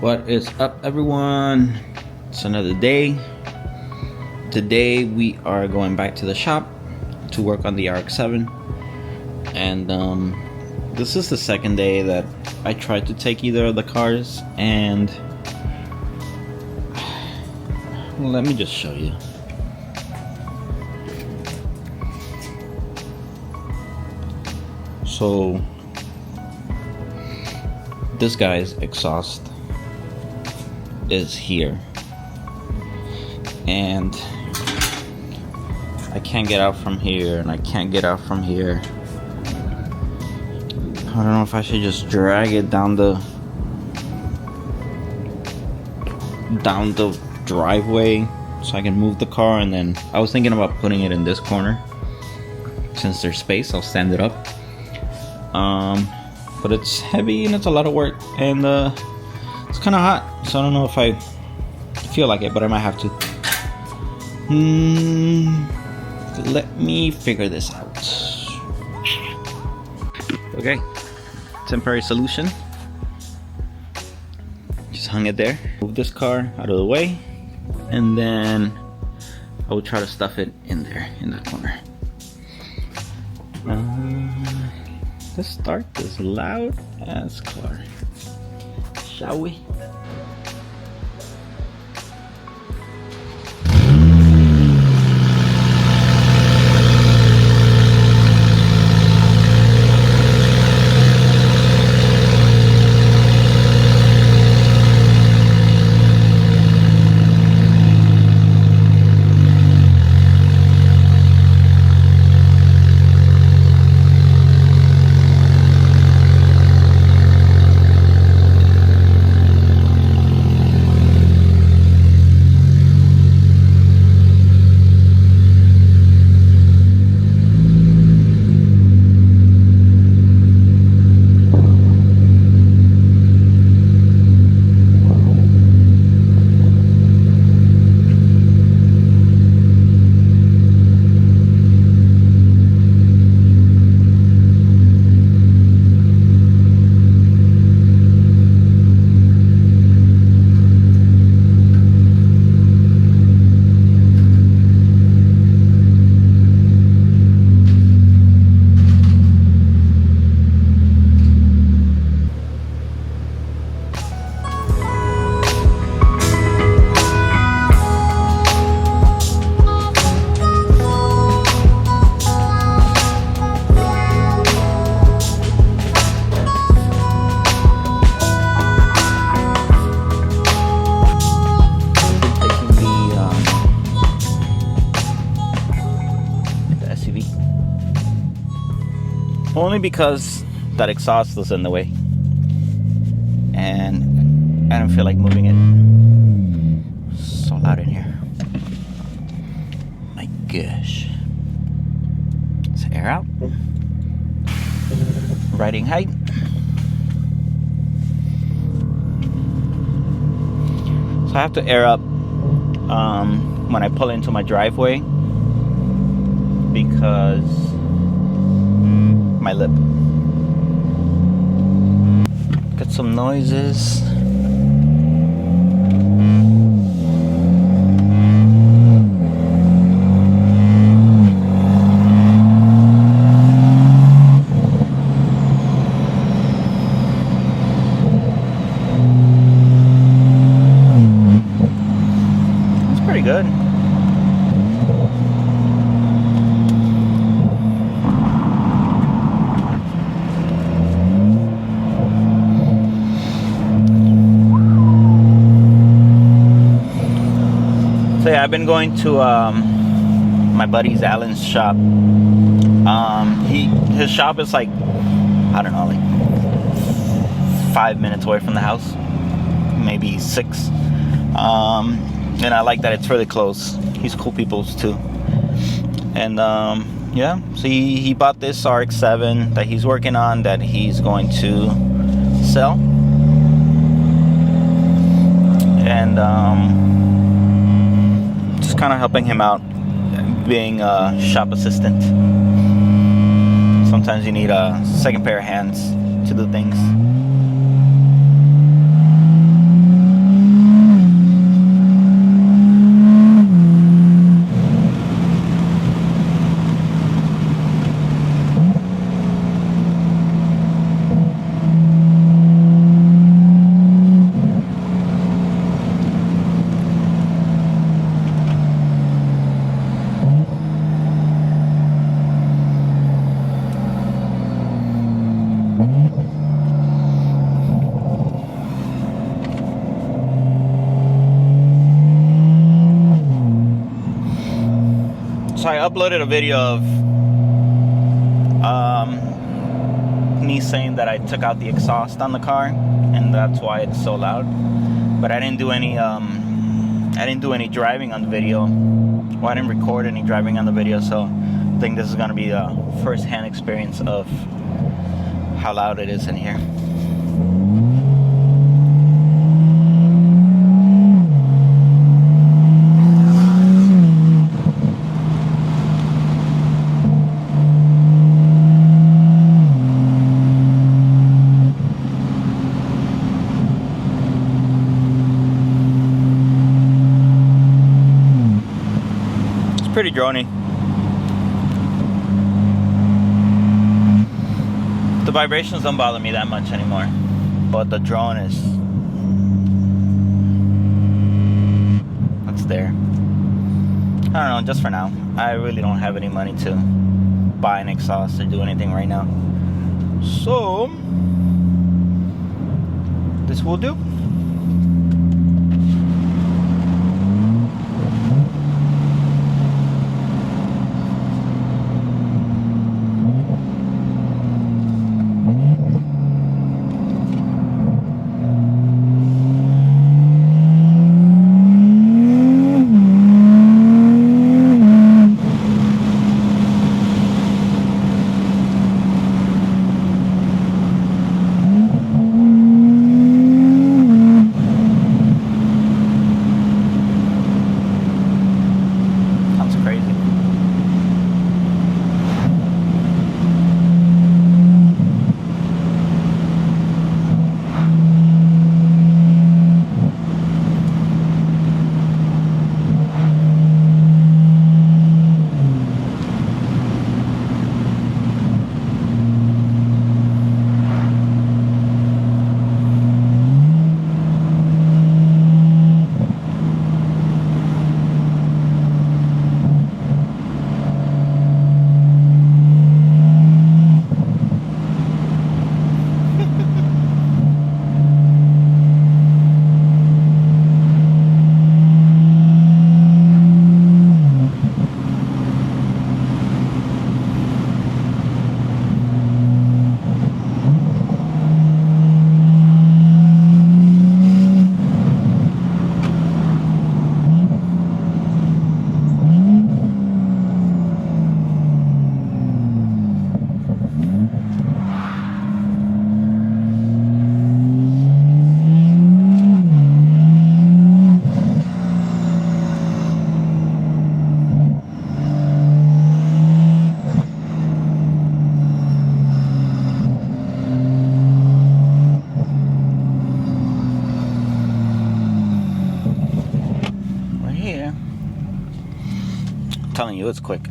What is up, everyone? It's another day. Today we are going back to the shop to work on the RX-7, and this is the second day that I tried to take either of the cars, and let me just show you. So this guy's exhaust is here, and I can't get out from here, and I can't get out from here. I don't know if I should just drag it down the driveway so I can move the car, and then I was thinking about putting it in this corner. Since there's space, I'll stand it up. But it's heavy and it's a lot of work, and it's kind of hot, so I don't know if I feel like it, but I might have to. Let me figure this out. Okay, temporary solution. Just hung it there. Move this car out of the way, and then I will try to stuff it in there, in that corner. Let's start this loud ass car, shall we? Only because that exhaust was in the way, and I don't feel like moving it. So loud in here. My gosh. Let's air out. Riding height. So I have to air up when I pull into my driveway, because my lip. Got some noises. It's pretty good. So yeah, I've been going to my buddy's Alan's shop. His shop is like, I don't know, like 5 minutes away from the house, maybe 6. And I like that it's really close. He's cool people too. And yeah, so he bought this RX-7 that he's working on, that he's going to sell. And just kind of helping him out, being a shop assistant. Sometimes you need a second pair of hands to do things. So I uploaded a video of me saying that I took out the exhaust on the car, and that's why it's so loud. But I didn't do any driving on the video. Well, I didn't record any driving on the video, so I think this is gonna be a first-hand experience of how loud it is in here. Pretty drony. The vibrations don't bother me that much anymore, but the drone is, that's there. I don't know, just for now. I really don't have any money to buy an exhaust or do anything right now, so this will do. Telling you, it's quick.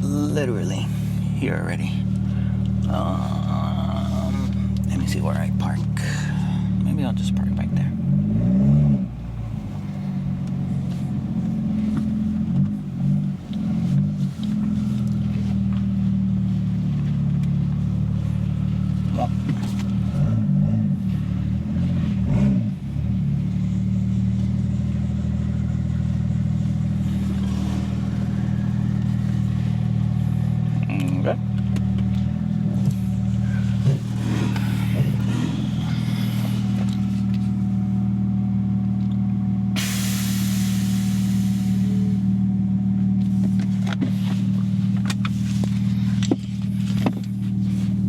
Literally here already. Let me see where I park. Maybe I'll just park back there. Well. Okay.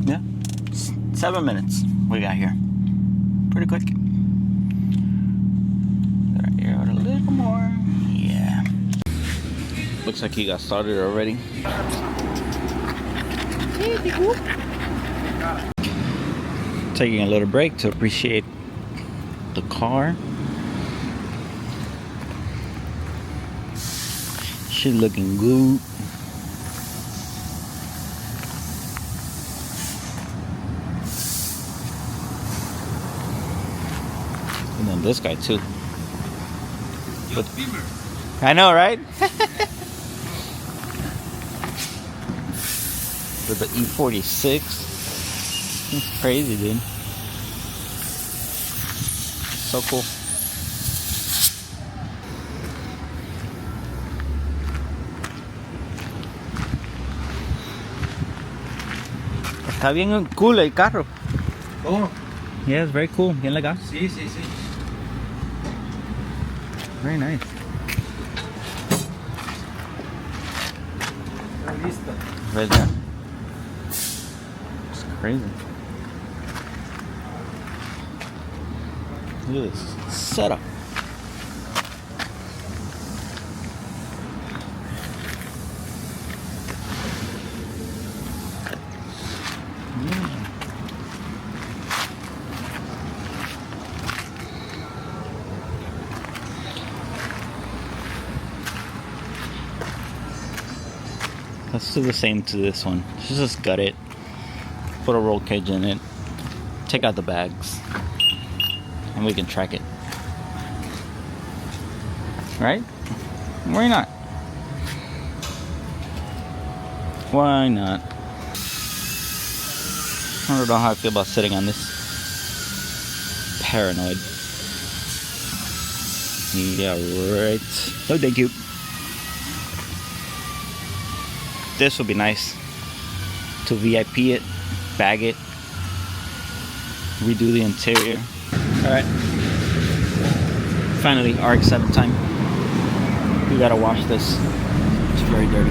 Yeah, 7 minutes we got here. Pretty quick. Gotta air out a little more. Yeah. Looks like he got started already. Taking a little break to appreciate the car. She's looking good. And then this guy too. But, I know, right? With the E46. It's crazy, dude. So cool. Está bien cool el carro. Oh, Yeah, it's very cool. Bien legal. sí, sí, sí. Very nice. Está listo. Right there. It's crazy. Look at this setup. Let's do the same to this one. Just gut it. Put a roll cage in it. Take out the bags. And we can track it. Right? Why not? Why not? I don't know how I feel about sitting on this. Paranoid. Yeah, right. No, thank you. This would be nice to VIP it, bag it, redo the interior. Alright, finally RX-7 time. We gotta wash this, it's very dirty.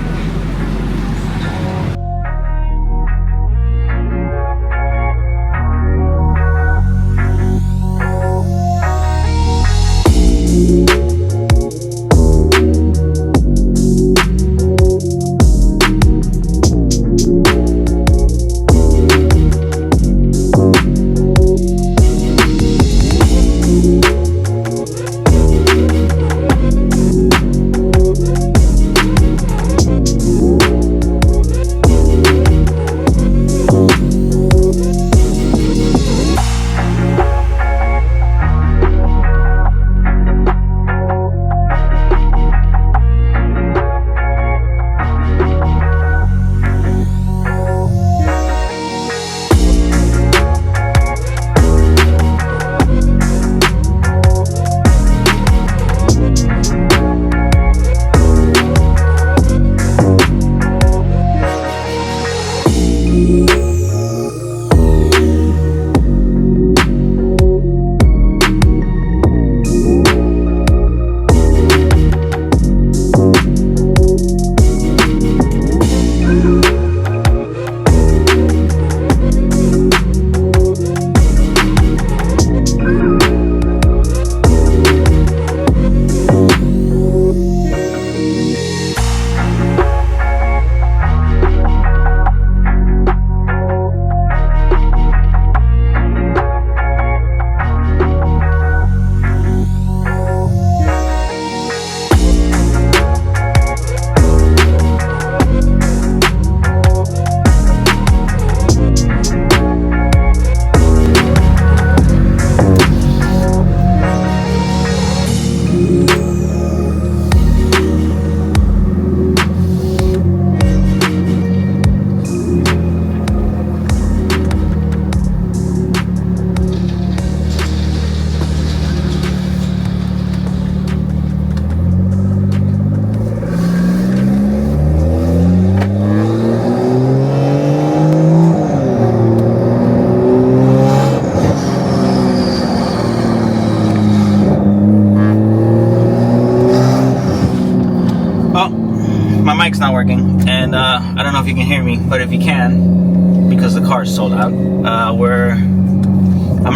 Mic's not working, and I don't know if you can hear me, but if you can, because the car is sold out, I'm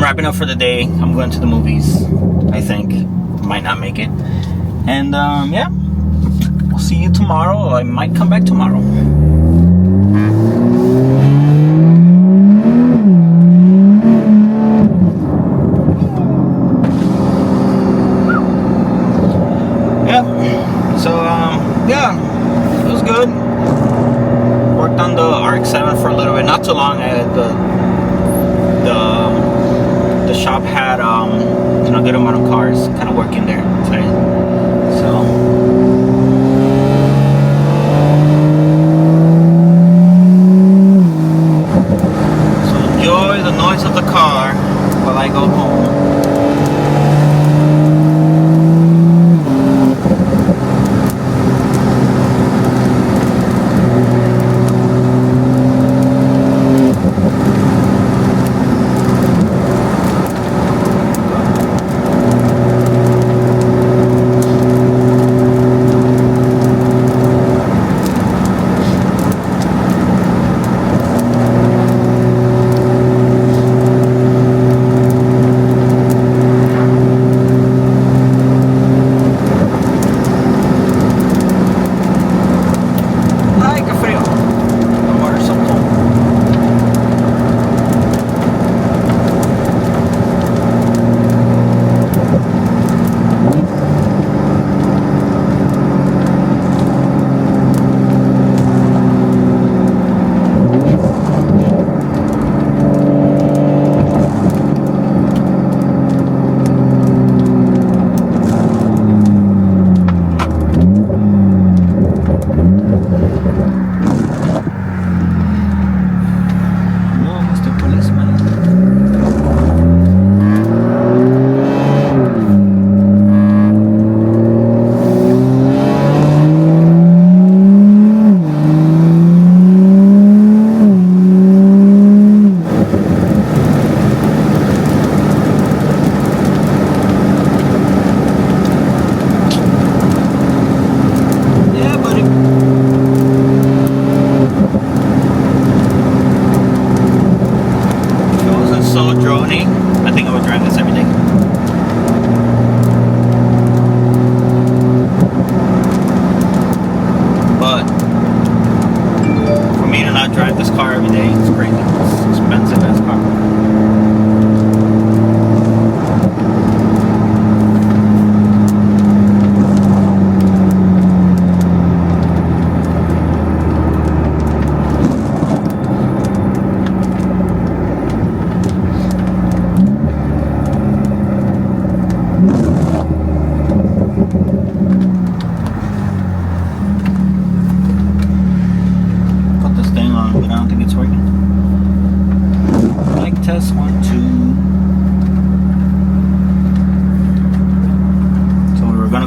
wrapping up for the day. I'm going to the movies, I think. Might not make it. And yeah, I'll see you tomorrow. I might come back tomorrow. Yeah, it was good. Worked on the RX-7 for a little bit, not too long. The shop had a good amount of cars kind of working there today. So enjoy the noise of the car while I go home.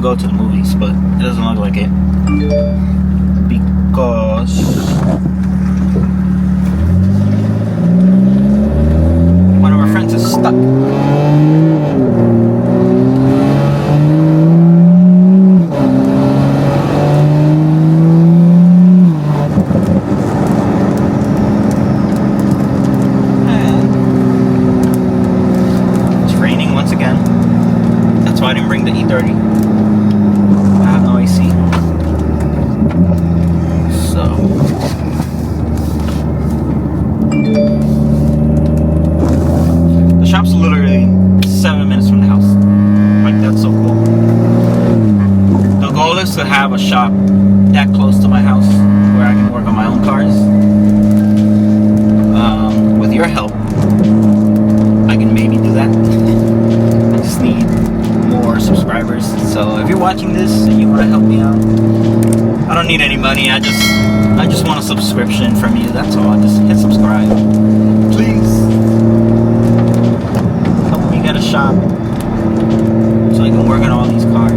to go to the movies, but it doesn't look like it. Because one of our friends is stuck. I didn't bring the E30. I have no AC. So the shop's literally 7 minutes from the house. Like, that's so cool. The goal is to have a shop that close to my house where I can work on my own cars. With your help, I can maybe do that. I just need more subscribers. So if you're watching this and you want to help me out, I don't need any money. I just want a subscription from you. That's all. Just hit subscribe, please. Help me get a shop so I can work on all these cars.